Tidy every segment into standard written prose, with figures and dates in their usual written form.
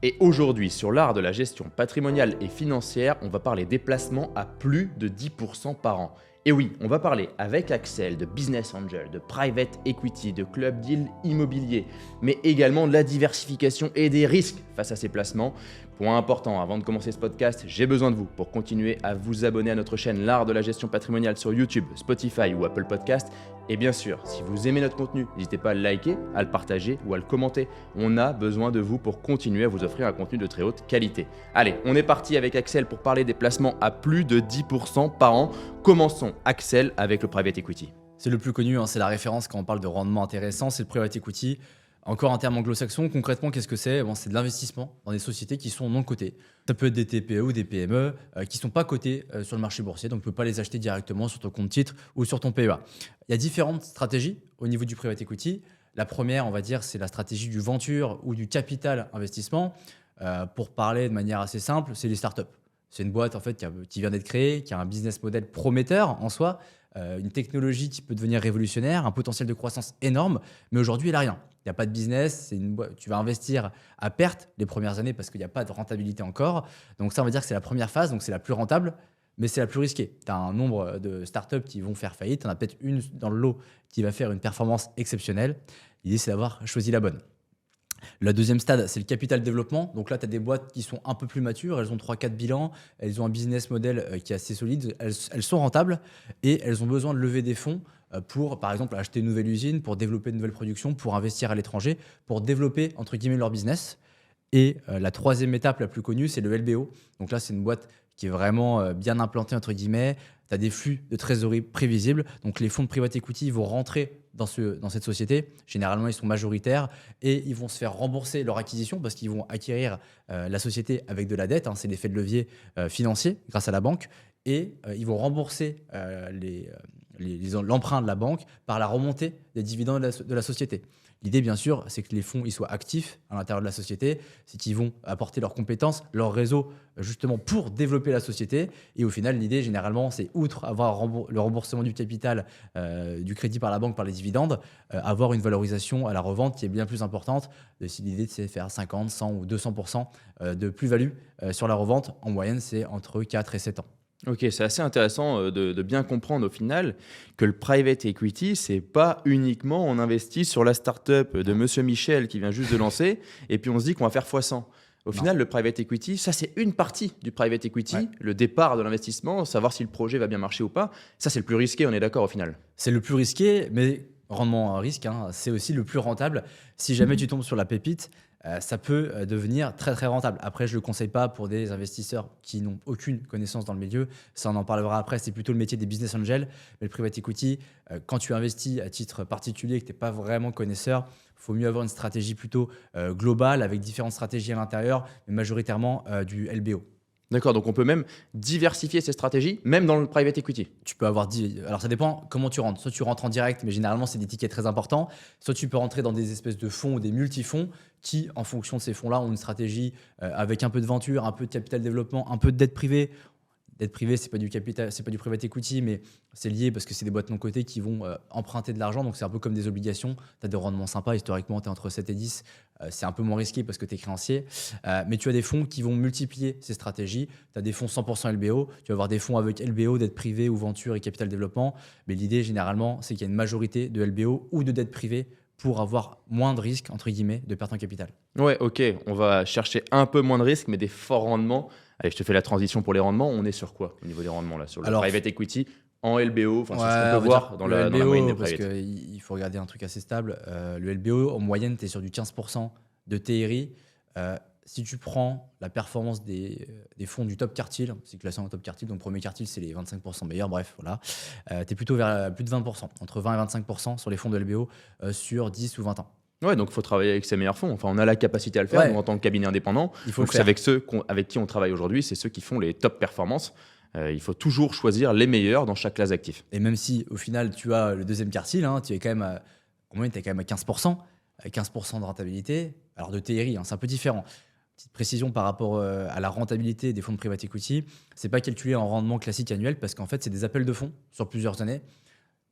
Et aujourd'hui, sur l'art de la gestion patrimoniale et financière, on va parler des placements à plus de 10% par an. Et oui, on va parler avec Axel de business angel, de private equity, de club deal immobilier, mais également de la diversification et des risques face à ces placements. Point important, avant de commencer ce podcast, j'ai besoin de vous pour continuer à vous abonner à notre chaîne L'Art de la Gestion Patrimoniale sur YouTube, Spotify ou Apple Podcast. Et bien sûr, si vous aimez notre contenu, n'hésitez pas à le liker, à le partager ou à le commenter. On a besoin de vous pour continuer à vous offrir un contenu de très haute qualité. Allez, on est parti avec Axel pour parler des placements à plus de 10% par an. Commençons, Axel, avec le private equity. C'est le plus connu, c'est la référence quand on parle de rendement intéressant, c'est le private equity. Encore un terme anglo-saxon, concrètement, qu'est-ce que c'est ? C'est de l'investissement dans des sociétés qui sont non cotées. Ça peut être des TPE ou des PME qui ne sont pas cotées sur le marché boursier, donc tu ne peux pas les acheter directement sur ton compte titre ou sur ton PEA. Il y a différentes stratégies au niveau du private equity. La première, on va dire, c'est la stratégie du venture ou du capital investissement. Pour parler de manière assez simple, c'est les startups. C'est une boîte en fait qui vient d'être créée, qui a un business model prometteur en soi, une technologie qui peut devenir révolutionnaire, un potentiel de croissance énorme, mais aujourd'hui, elle n'a rien. Il n'y a pas de business, tu vas investir à perte les premières années parce qu'il n'y a pas de rentabilité encore. Donc ça, on va dire que c'est la première phase, donc c'est la plus rentable, mais c'est la plus risquée. Tu as un nombre de startups qui vont faire faillite, tu en as peut-être une dans le lot qui va faire une performance exceptionnelle. L'idée, c'est d'avoir choisi la bonne. Le deuxième stade, c'est le capital développement. Donc là, tu as des boîtes qui sont un peu plus matures, elles ont 3-4 bilans, elles ont un business model qui est assez solide, elles sont rentables et elles ont besoin de lever des fonds pour, par exemple, acheter une nouvelle usine, pour développer une nouvelle production, pour investir à l'étranger, pour développer, entre guillemets, leur business. Et la troisième étape la plus connue, c'est le LBO. Donc là, c'est une boîte qui est vraiment bien implantée, entre guillemets. Tu as des flux de trésorerie prévisibles. Donc les fonds de private equity vont rentrer dans cette société. Généralement, ils sont majoritaires et ils vont se faire rembourser leur acquisition parce qu'ils vont acquérir la société avec de la dette. C'est l'effet de levier financier grâce à la banque. Et ils vont rembourser l'emprunt de la banque par la remontée des dividendes de la société. L'idée, bien sûr, c'est que les fonds ils soient actifs à l'intérieur de la société, c'est qu'ils vont apporter leurs compétences, leur réseau, justement pour développer la société. Et au final, l'idée, généralement, c'est outre avoir le remboursement du capital, du crédit par la banque, par les dividendes, avoir une valorisation à la revente qui est bien plus importante. Si l'idée, c'est de faire 50, 100 ou 200% de plus-value sur la revente, en moyenne, c'est entre 4 et 7 ans. Ok, c'est assez intéressant de bien comprendre au final que le private equity, c'est pas uniquement on investit sur la startup de Monsieur Michel qui vient juste de lancer et puis on se dit qu'on va faire x100. Au final, le private equity, ça c'est une partie du private equity, Ouais. le départ de l'investissement, savoir si le projet va bien marcher ou pas. Ça c'est le plus risqué, on est d'accord au final. C'est le plus risqué, mais rendement à risque, c'est aussi le plus rentable. Si jamais tu tombes sur la pépite, ça peut devenir très très rentable. Après, je ne le conseille pas pour des investisseurs qui n'ont aucune connaissance dans le milieu. Ça, on en parlera après. C'est plutôt le métier des business angels. Mais le private equity, quand tu investis à titre particulier et que tu n'es pas vraiment connaisseur, il faut mieux avoir une stratégie plutôt globale avec différentes stratégies à l'intérieur, mais majoritairement du LBO. D'accord, donc on peut même diversifier ces stratégies, même dans le private equity. Tu peux avoir alors ça dépend comment tu rentres. Soit tu rentres en direct, mais généralement c'est des tickets très importants. Soit tu peux rentrer dans des espèces de fonds ou des multifonds qui, en fonction de ces fonds-là, ont une stratégie avec un peu de venture, un peu de capital développement, un peu de dette privée. Dette privée, c'est pas du capital, c'est pas du private equity, mais c'est lié parce que c'est des boîtes non cotées qui vont emprunter de l'argent. Donc c'est un peu comme des obligations. Tu as des rendements sympas. Historiquement, tu es entre 7 et 10. C'est un peu moins risqué parce que tu es créancier. Mais tu as des fonds qui vont multiplier ces stratégies. Tu as des fonds 100% LBO. Tu vas avoir des fonds avec LBO, dette privée ou venture et capital développement. Mais l'idée, généralement, c'est qu'il y a une majorité de LBO ou de dette privée pour avoir moins de risques, entre guillemets, de perte en capital. Ouais, ok, on va chercher un peu moins de risques, mais des forts rendements. Allez, je te fais la transition pour les rendements. On est sur quoi au niveau des rendements là, sur le private equity en LBO, enfin, c'est ce qu'on peut voir dans la moyenne des parce private. qu'il faut regarder un truc assez stable. Le LBO, en moyenne, tu es sur du 15% de TRI. Si tu prends la performance des fonds du top quartile, c'est classé en top quartile, donc premier quartile, c'est les 25% meilleurs, bref, voilà. Tu es plutôt vers plus de 20%, entre 20 et 25% sur les fonds de LBO sur 10 ou 20 ans. Ouais, donc il faut travailler avec ses meilleurs fonds. Enfin, on a la capacité à le faire, nous, en tant que cabinet indépendant. Il faut donc le faire. c'est avec ceux avec qui on travaille aujourd'hui, c'est ceux qui font les top performances. Il faut toujours choisir les meilleurs dans chaque classe d'actifs. Et même si au final tu as le deuxième quartile, tu es quand même en moyenne, tu es quand même à 15%, 15% de rentabilité. Alors de TRI, c'est un peu différent. Petite précision par rapport à la rentabilité des fonds de private equity, c'est pas calculé en rendement classique annuel parce qu'en fait c'est des appels de fonds sur plusieurs années.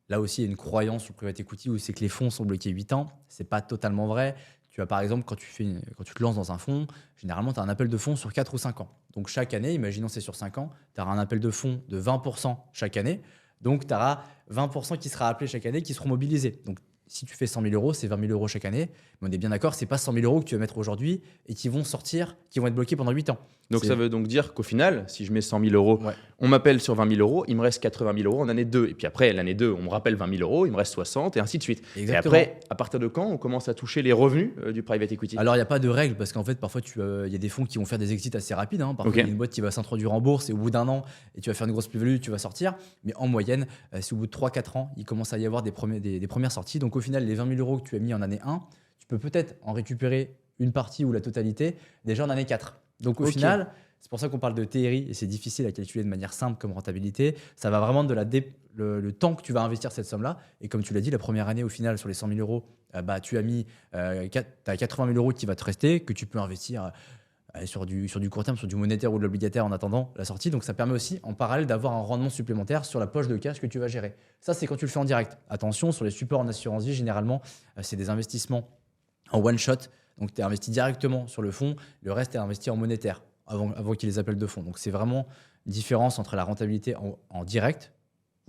Là aussi, il y a une croyance sur le private equity où c'est que les fonds sont bloqués 8 ans. C'est pas totalement vrai. Tu Tu as par exemple, quand tu te lances dans un fonds, généralement, tu as un appel de fonds sur 4 ou 5 ans. Donc chaque année, imaginons c'est sur 5 ans, tu auras un appel de fonds de 20% chaque année. Donc tu auras 20% qui sera appelé chaque année, qui seront mobilisés. Donc si tu fais 100 000 euros, c'est 20 000 euros chaque année. Mais on est bien d'accord, c'est pas 100 000 euros que tu vas mettre aujourd'hui et qui vont sortir, qui vont être bloqués pendant 8 ans. Donc ça veut donc dire qu'au final, si je mets 100 000 euros, Ouais. on m'appelle sur 20 000 euros, il me reste 80 000 euros en année 2. Et puis après, l'année 2, on me rappelle 20 000 euros, il me reste 60 et ainsi de suite. Exactement. Et après, à partir de quand on commence à toucher les revenus du private equity? Alors, il n'y a pas de règle parce qu'en fait, parfois, il y a des fonds qui vont faire des exits assez rapides. Parfois, Ok. il y a une boîte qui va s'introduire en bourse et au bout d'un an, et tu vas faire une grosse plus-value, tu vas sortir. Mais en moyenne, c'est au bout de 3-4 ans, il commence à y avoir des premières sorties. Donc, au final, les 20 000 euros que tu as mis en année 1, tu peux peut-être en récupérer une partie ou la totalité déjà en année 4. Donc, au Ok. final, c'est pour ça qu'on parle de TRI et c'est difficile à calculer de manière simple comme rentabilité. Ça va vraiment de le temps que tu vas investir cette somme-là. Et comme tu l'as dit, la première année, au final, sur les 100 000 euros, tu as mis t'as 80 000 euros qui va te rester, que tu peux investir sur du court terme, sur du monétaire ou de l'obligataire en attendant la sortie. Donc ça permet aussi en parallèle d'avoir un rendement supplémentaire sur la poche de cash que tu vas gérer. Ça, c'est quand tu le fais en direct. Attention, sur les supports en assurance vie, généralement, c'est des investissements en one shot. Donc tu es investi directement sur le fonds, le reste est investi en monétaire avant qu'il y ait les appels de fonds. Donc c'est vraiment une différence entre la rentabilité en direct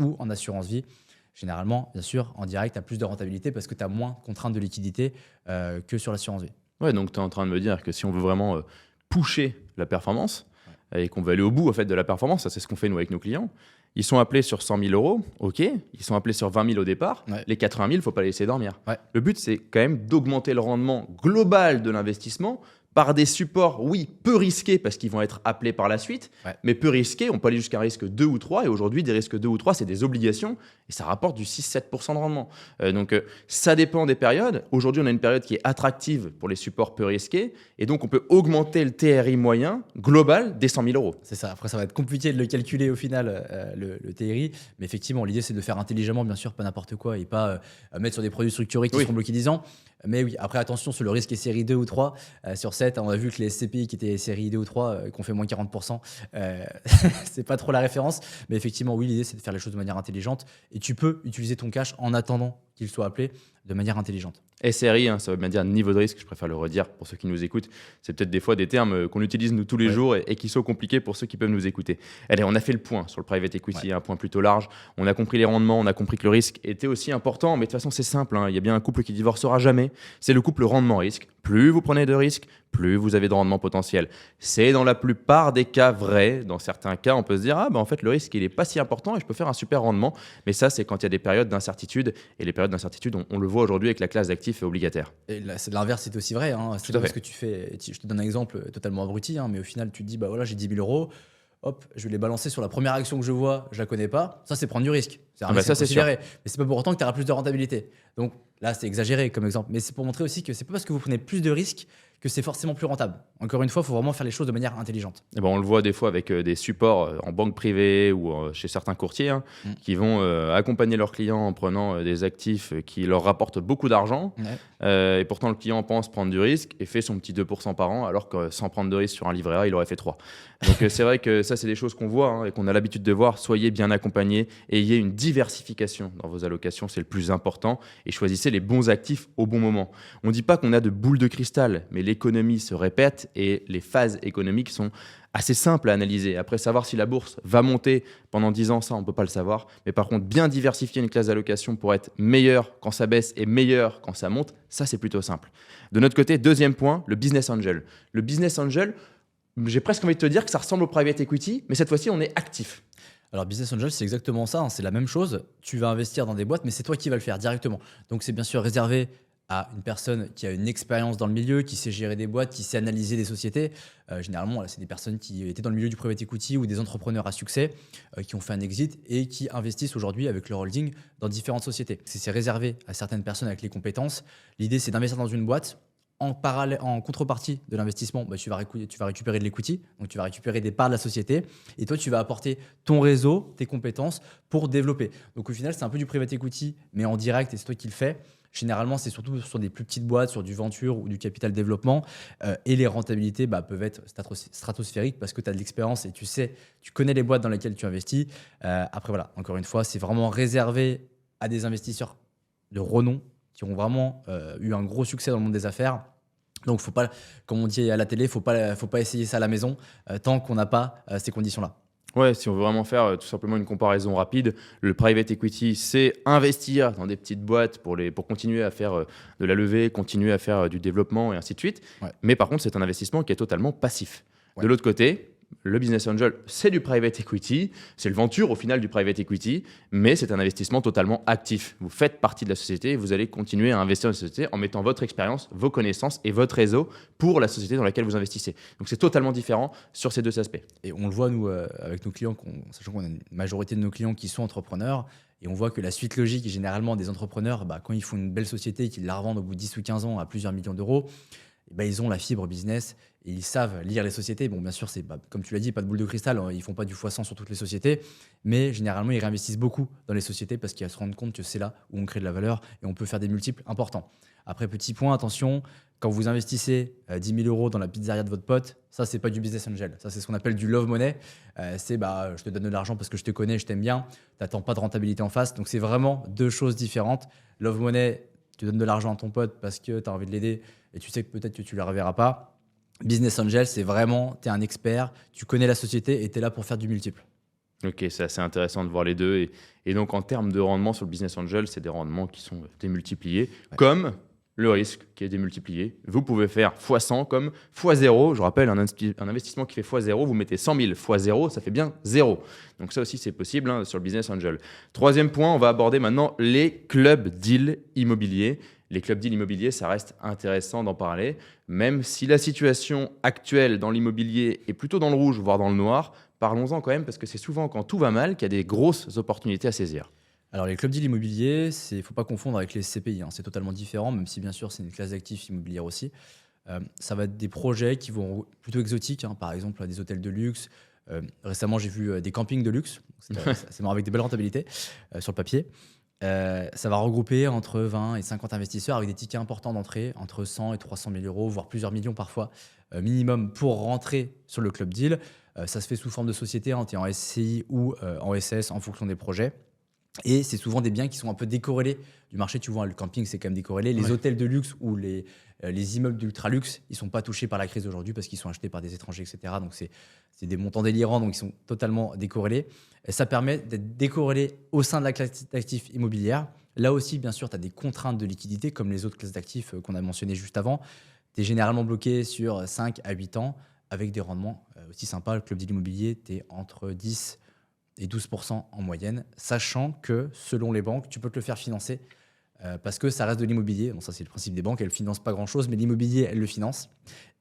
ou en assurance vie. Généralement, bien sûr, en direct, tu as plus de rentabilité parce que tu as moins de contraintes de liquidité que sur l'assurance vie. Ouais, donc tu es en train de me dire que si on veut vraiment pusher la performance et qu'on veut aller au bout en fait, de la performance, ça c'est ce qu'on fait nous avec nos clients, ils sont appelés sur 100 000 euros, ok, ils sont appelés sur 20 000 au départ, Ouais. les 80 000, il ne faut pas les laisser dormir. Ouais. Le but c'est quand même d'augmenter le rendement global de l'investissement par des supports, oui, peu risqués parce qu'ils vont être appelés par la suite, Ouais. mais peu risqués, on peut aller jusqu'à un risque 2 ou 3, et aujourd'hui des risques 2 ou 3, c'est des obligations, et ça rapporte du 6-7% de rendement. Donc ça dépend des périodes. Aujourd'hui on a une période qui est attractive pour les supports peu risqués, et donc on peut augmenter le TRI moyen global des 100 000 euros. C'est ça. Après, ça va être compliqué de le calculer au final, le TRI. Mais effectivement, l'idée, c'est de le faire intelligemment, bien sûr, pas n'importe quoi et pas mettre sur des produits structurés qui Oui. seront bloqués 10 ans. Mais oui, après, attention, sur le risque est série 2 ou 3. Sur 7, on a vu que les SCPI qui étaient série 2 ou 3, qui ont fait moins 40%, c'est pas trop la référence. Mais effectivement, oui, l'idée, c'est de faire les choses de manière intelligente. Et tu peux utiliser ton cash en attendant qu'il soit appelé de manière intelligente. SRI, ça veut bien dire niveau de risque, je préfère le redire pour ceux qui nous écoutent. C'est peut-être des fois des termes qu'on utilise nous tous les Ouais. jours et qui sont compliqués pour ceux qui peuvent nous écouter. Allez, on a fait le point sur le private equity, un point plutôt large. On a compris les rendements, on a compris que le risque était aussi important, mais de toute façon c'est simple, il y a bien un couple qui divorcera jamais. C'est le couple rendement-risque. Plus vous prenez de risques, plus vous avez de rendement potentiel. C'est dans la plupart des cas vrai. Dans certains cas, on peut se dire en fait le risque il est pas si important et je peux faire un super rendement. Mais ça c'est quand il y a des périodes d'incertitude, et les périodes d'incertitude on le voit aujourd'hui avec la classe d'actifs obligataires. Et l'inverse, c'est aussi vrai. C'est Tout à fait. parce que tu fais. Je te donne un exemple totalement abruti, mais au final, tu te dis, bah voilà, j'ai 10 000 euros. Hop, je vais les balancer sur la première action que je vois, je la connais pas. Ça, c'est prendre du risque. C'est un Ah bah risque ça, c'est considéré. Mais c'est pas pour autant que tu auras plus de rentabilité. Donc là, c'est exagéré comme exemple. Mais c'est pour montrer aussi que c'est pas parce que vous prenez plus de risques que c'est forcément plus rentable. Encore une fois, il faut vraiment faire les choses de manière intelligente. Et on le voit des fois avec des supports en banque privée ou chez certains courtiers qui vont accompagner leurs clients en prenant des actifs qui leur rapportent beaucoup d'argent. Ouais. Et pourtant, le client pense prendre du risque et fait son petit 2% par an, alors que sans prendre de risque sur un livret A, il aurait fait 3. Donc c'est vrai que ça, c'est des choses qu'on voit et qu'on a l'habitude de voir. Soyez bien accompagnés, ayez une diversification dans vos allocations, c'est le plus important. Et choisissez les bons actifs au bon moment. On ne dit pas qu'on a de boule de cristal, mais l'économie se répète et les phases économiques sont assez simples à analyser. Après, savoir si la bourse va monter pendant 10 ans, ça, on ne peut pas le savoir. Mais par contre, bien diversifier une classe d'allocation pour être meilleur quand ça baisse et meilleur quand ça monte, ça, c'est plutôt simple. De notre côté, deuxième point, le business angel. Le business angel, j'ai presque envie de te dire que ça ressemble au private equity, mais cette fois-ci, on est actif. Alors, Business Angel, c'est exactement ça. C'est la même chose. Tu vas investir dans des boîtes, mais c'est toi qui vas le faire directement. Donc, c'est bien sûr réservé à une personne qui a une expérience dans le milieu, qui sait gérer des boîtes, qui sait analyser des sociétés. Généralement, c'est des personnes qui étaient dans le milieu du private equity ou des entrepreneurs à succès qui ont fait un exit et qui investissent aujourd'hui avec leur holding dans différentes sociétés. C'est réservé à certaines personnes avec les compétences. L'idée, c'est d'investir dans une boîte. En contrepartie de l'investissement, tu vas récupérer de l'equity, donc tu vas récupérer des parts de la société et toi, tu vas apporter ton réseau, tes compétences pour développer. Donc au final, c'est un peu du private equity, mais en direct et c'est toi qui le fais. Généralement, c'est surtout sur des plus petites boîtes, sur du venture ou du capital développement. Et les rentabilités peuvent être stratosphériques parce que tu as de l'expérience et tu connais les boîtes dans lesquelles tu investis. Après, voilà, encore une fois, c'est vraiment réservé à des investisseurs de renom qui ont vraiment eu un gros succès dans le monde des affaires Donc, faut pas, comme on dit à la télé, faut pas essayer ça à la maison tant qu'on n'a pas ces conditions-là. Ouais, si on veut vraiment faire tout simplement une comparaison rapide, le private equity, c'est investir dans des petites boîtes pour continuer à faire de la levée, continuer à faire du développement et ainsi de suite. Ouais. Mais par contre, c'est un investissement qui est totalement passif. Ouais. De l'autre côté, le business angel, c'est du private equity, c'est le venture au final du private equity, mais c'est un investissement totalement actif. Vous faites partie de la société et vous allez continuer à investir dans la société en mettant votre expérience, vos connaissances et votre réseau pour la société dans laquelle vous investissez. Donc c'est totalement différent sur ces deux aspects. Et on le voit, nous, avec nos clients, sachant qu'on a une majorité de nos clients qui sont entrepreneurs, et on voit que la suite logique, généralement, des entrepreneurs, quand ils font une belle société et qu'ils la revendent au bout de 10 ou 15 ans à plusieurs millions d'euros, ils ont la fibre business et ils savent lire les sociétés. Bon, bien sûr, c'est comme tu l'as dit, pas de boule de cristal, hein, ils font pas du x100 sur toutes les sociétés, mais généralement, ils réinvestissent beaucoup dans les sociétés parce qu'ils se rendent compte que c'est là où on crée de la valeur et on peut faire des multiples importants. Après, petit point, attention, quand vous investissez 10 000 euros dans la pizzeria de votre pote, ça, c'est pas du business angel. Ça, c'est ce qu'on appelle du love money. Je te donne de l'argent parce que je te connais, je t'aime bien. Tu n'attends pas de rentabilité en face. Donc, c'est vraiment deux choses différentes. Love money, tu donnes de l'argent à ton pote parce que tu as envie de l'aider et tu sais que peut-être que tu ne la reverras pas. Business angel, c'est vraiment, tu es un expert, tu connais la société et tu es là pour faire du multiple. Ok, c'est assez intéressant de voir les deux. Et donc en termes de rendement sur le business angel, c'est des rendements qui sont démultipliés, comme le risque qui est démultiplié. Vous pouvez faire x100 comme x0. Je rappelle, un investissement qui fait x0, vous mettez 100 000 x0, ça fait bien 0. Donc ça aussi, c'est possible sur le business angel. Troisième point, on va aborder maintenant les clubs deals immobiliers. Les clubs deals immobiliers, ça reste intéressant d'en parler, même si la situation actuelle dans l'immobilier est plutôt dans le rouge, voire dans le noir. Parlons-en quand même, parce que c'est souvent quand tout va mal qu'il y a des grosses opportunités à saisir. Alors, les clubs deals immobiliers, il ne faut pas confondre avec les CPI. C'est totalement différent, même si bien sûr, c'est une classe d'actifs immobilière aussi. Ça va être des projets qui vont plutôt exotiques, par exemple des hôtels de luxe. Récemment, j'ai vu des campings de luxe. C'est marrant, avec des belles rentabilités sur le papier. Ça va regrouper entre 20 et 50 investisseurs avec des tickets importants d'entrée, entre 100 et 300 000 euros, voire plusieurs millions parfois, minimum pour rentrer sur le club deal. Ça se fait sous forme de société, tu es en SCI ou en SS en fonction des projets. Et c'est souvent des biens qui sont un peu décorrélés du marché. Tu vois, le camping, c'est quand même décorrélé. Les hôtels de luxe ou les immeubles d'ultra-luxe, ils ne sont pas touchés par la crise aujourd'hui parce qu'ils sont achetés par des étrangers, etc. Donc, c'est des montants délirants, donc ils sont totalement décorrélés. Et ça permet d'être décorrélé au sein de la classe d'actifs immobilière. Là aussi, bien sûr, tu as des contraintes de liquidité comme les autres classes d'actifs qu'on a mentionnées juste avant. Tu es généralement bloqué sur 5 à 8 ans avec des rendements aussi sympas. Le club de l'immobilier, tu es entre 10 et 12% en moyenne, sachant que selon les banques, tu peux te le faire financer parce que ça reste de l'immobilier. Bon, ça, c'est le principe des banques, elles ne financent pas grand-chose, mais l'immobilier, elles le financent.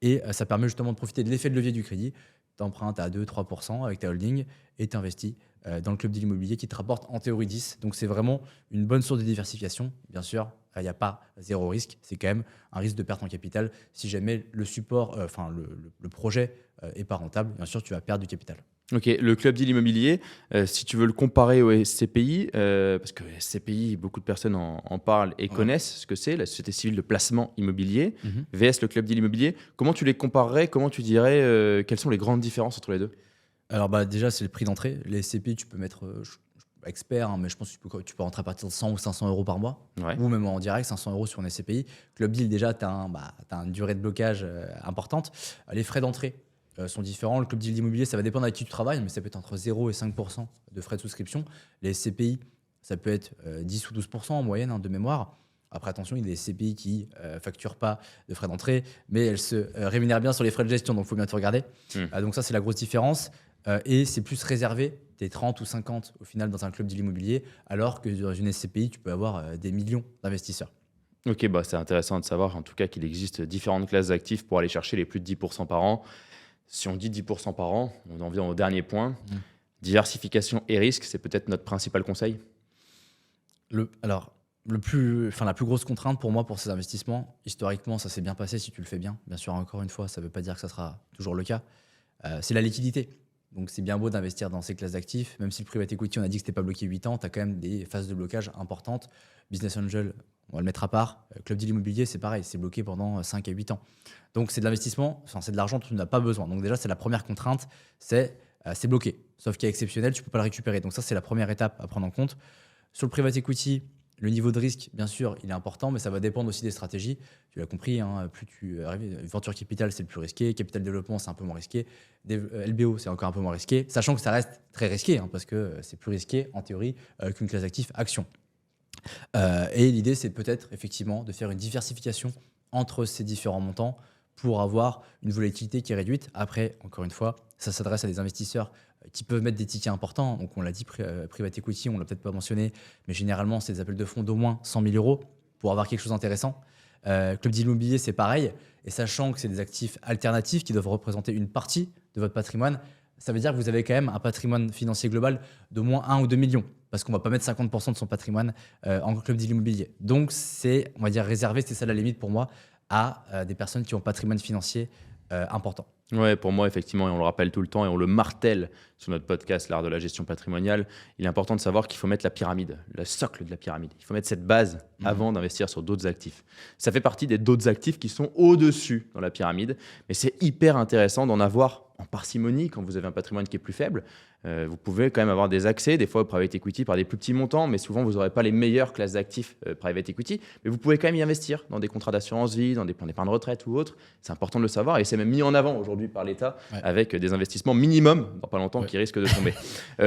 Et ça permet justement de profiter de l'effet de levier du crédit. Tu empruntes à 2-3% avec ta holding et tu investis dans le club de l'immobilier qui te rapporte en théorie 10. Donc, c'est vraiment une bonne source de diversification. Bien sûr, il n'y a pas zéro risque. C'est quand même un risque de perte en capital. Si jamais le support, le projet n'est pas rentable, bien sûr, tu vas perdre du capital. Ok, le club deal immobilier, si tu veux le comparer au SCPI, parce que SCPI, beaucoup de personnes en parlent et connaissent ce que c'est, la société civile de placement immobilier, VS le club deal immobilier, comment tu les comparerais, comment tu dirais, quelles sont les grandes différences entre les deux? Alors déjà, c'est le prix d'entrée. Les SCPI, tu peux mettre, je suis pas expert, mais je pense que tu peux rentrer à partir de 100 ou 500 euros par mois, ou même en direct, 500 euros sur un SCPI. Club deal, déjà, tu as une durée de blocage importante. Les frais d'entrée sont différents. Le club deal d'immobilier, ça va dépendre avec qui tu travailles, mais ça peut être entre 0 et 5% de frais de souscription. Les SCPI, ça peut être 10 ou 12% en moyenne de mémoire. Après, attention, il y a des SCPI qui ne facturent pas de frais d'entrée, mais elles se rémunèrent bien sur les frais de gestion, donc il faut bien tout regarder. Donc ça, c'est la grosse différence. Et c'est plus réservé, tu es 30 ou 50 au final dans un club de l'immobilier, alors que dans une SCPI, tu peux avoir des millions d'investisseurs. Ok, c'est intéressant de savoir en tout cas qu'il existe différentes classes d'actifs pour aller chercher les plus de 10% par an. Si on dit 10% par an, on en vient au dernier point. Diversification et risque, c'est peut-être notre principal conseil. La plus grosse contrainte pour moi pour ces investissements, historiquement, ça s'est bien passé si tu le fais bien. Bien sûr, encore une fois, ça ne veut pas dire que ça sera toujours le cas. C'est la liquidité. Donc, c'est bien beau d'investir dans ces classes d'actifs. Même si le private equity, on a dit que ce n'était pas bloqué 8 ans, tu as quand même des phases de blocage importantes. Business angel, on va le mettre à part. Club deal immobilier, c'est pareil, c'est bloqué pendant 5 à 8 ans. Donc, c'est de l'investissement, c'est de l'argent dont tu n'as pas besoin. Donc, déjà, c'est la première contrainte, c'est bloqué. Sauf qu'il est exceptionnel, tu ne peux pas le récupérer. Donc, ça, c'est la première étape à prendre en compte. Sur le private equity, Le niveau de risque, bien sûr, il est important, mais ça va dépendre aussi des stratégies. Tu l'as compris, hein, plus tu arrives, venture capital, c'est le plus risqué, capital développement, c'est un peu moins risqué, LBO, c'est encore un peu moins risqué, sachant que ça reste très risqué, hein, parce que c'est plus risqué, en théorie, qu'une classe d'actifs action. Et l'idée, c'est peut-être effectivement de faire une diversification entre ces différents montants pour avoir une volatilité qui est réduite. Après, encore une fois, ça s'adresse à des investisseurs qui peuvent mettre des tickets importants. Donc, on l'a dit, private equity, on ne l'a peut-être pas mentionné, mais généralement, c'est des appels de fonds d'au moins 100 000 euros pour avoir quelque chose d'intéressant. Club deal immobilier, c'est pareil. Et sachant que c'est des actifs alternatifs qui doivent représenter une partie de votre patrimoine, ça veut dire que vous avez quand même un patrimoine financier global d'au moins 1 ou 2 millions. Parce qu'on ne va pas mettre 50% de son patrimoine en club deal immobilier. Donc, c'est, on va dire, réservé, c'est ça la limite pour moi, à des personnes qui ont un patrimoine financier important. Ouais, pour moi, effectivement, et on le rappelle tout le temps et on le martèle sur notre podcast, l'art de la gestion patrimoniale, il est important de savoir qu'il faut mettre la pyramide, le socle de la pyramide. Il faut mettre cette base avant d'investir sur d'autres actifs. Ça fait partie des d'autres actifs qui sont au-dessus dans la pyramide, mais c'est hyper intéressant d'en avoir en parcimonie quand vous avez un patrimoine qui est plus faible. Vous pouvez quand même avoir des accès, des fois au private equity par des plus petits montants, mais souvent vous n'aurez pas les meilleures classes d'actifs private equity, mais vous pouvez quand même y investir dans des contrats d'assurance vie, dans des plans d'épargne retraite ou autres. C'est important de le savoir et c'est même mis en avant aujourd'hui par l'État avec des investissements minimum dans pas longtemps qui risquent de tomber.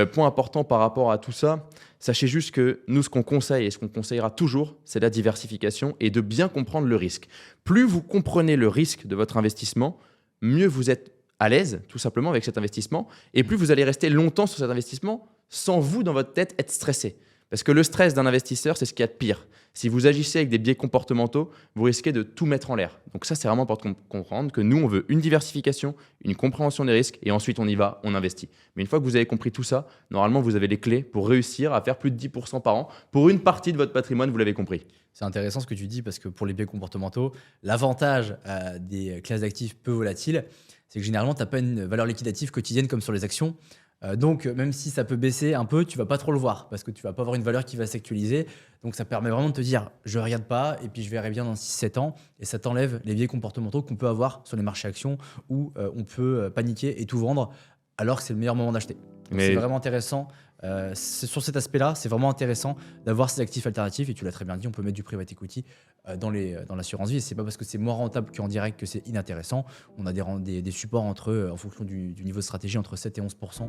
Point important par rapport à tout ça, sachez juste que nous, ce qu'on conseille et ce qu'on conseillera toujours, c'est la diversification et de bien comprendre le risque. Plus vous comprenez le risque de votre investissement, mieux vous êtes à l'aise, tout simplement, avec cet investissement, et plus vous allez rester longtemps sur cet investissement sans vous, dans votre tête, être stressé. Parce que le stress d'un investisseur, c'est ce qu'il y a de pire. Si vous agissez avec des biais comportementaux, vous risquez de tout mettre en l'air. Donc ça, c'est vraiment important de comprendre que nous, on veut une diversification, une compréhension des risques, et ensuite on y va, on investit. Mais une fois que vous avez compris tout ça, normalement, vous avez les clés pour réussir à faire plus de 10% par an pour une partie de votre patrimoine, vous l'avez compris. C'est intéressant ce que tu dis parce que pour les biais comportementaux, l'avantage des classes d'actifs peu volatiles, c'est que généralement, tu n'as pas une valeur liquidative quotidienne comme sur les actions. Donc, même si ça peut baisser un peu, tu ne vas pas trop le voir parce que tu ne vas pas avoir une valeur qui va s'actualiser. Donc, ça permet vraiment de te dire, je ne regarde pas et puis je verrai bien dans 6-7 ans. Et ça t'enlève les biais comportementaux qu'on peut avoir sur les marchés actions où on peut paniquer et tout vendre alors que c'est le meilleur moment d'acheter. C'est vraiment intéressant. Sur cet aspect-là, c'est vraiment intéressant d'avoir ces actifs alternatifs. Et tu l'as très bien dit, on peut mettre du private equity dans l'assurance vie. Et c'est pas parce que c'est moins rentable qu'en direct que c'est inintéressant. On a des supports en fonction du niveau de stratégie entre 7 et 11%,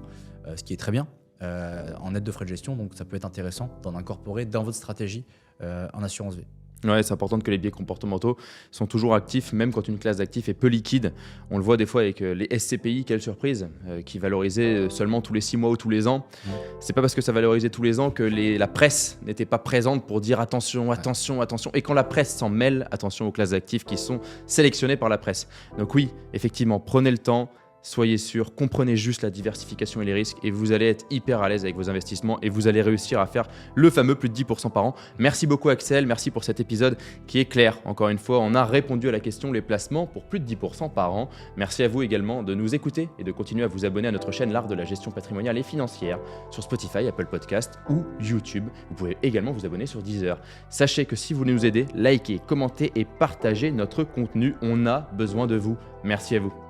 ce qui est très bien en net de frais de gestion. Donc ça peut être intéressant d'en incorporer dans votre stratégie en assurance vie. Ouais, c'est important que les biais comportementaux sont toujours actifs, même quand une classe d'actifs est peu liquide. On le voit des fois avec les SCPI, quelle surprise, qui valorisaient seulement tous les 6 mois ou tous les ans. C'est pas parce que ça valorisait tous les ans que la presse n'était pas présente pour dire attention, attention, attention. Et quand la presse s'en mêle, attention aux classes d'actifs qui sont sélectionnées par la presse. Donc oui, effectivement, prenez le temps. Soyez sûr, comprenez juste la diversification et les risques et vous allez être hyper à l'aise avec vos investissements et vous allez réussir à faire le fameux plus de 10% par an. Merci beaucoup Axel, merci pour cet épisode qui est clair. Encore une fois, on a répondu à la question les placements pour plus de 10% par an. Merci à vous également de nous écouter et de continuer à vous abonner à notre chaîne L'Art de la gestion patrimoniale et financière sur Spotify, Apple Podcast ou YouTube. Vous pouvez également vous abonner sur Deezer. Sachez que si vous voulez nous aider, likez, commentez et partagez notre contenu. On a besoin de vous. Merci à vous.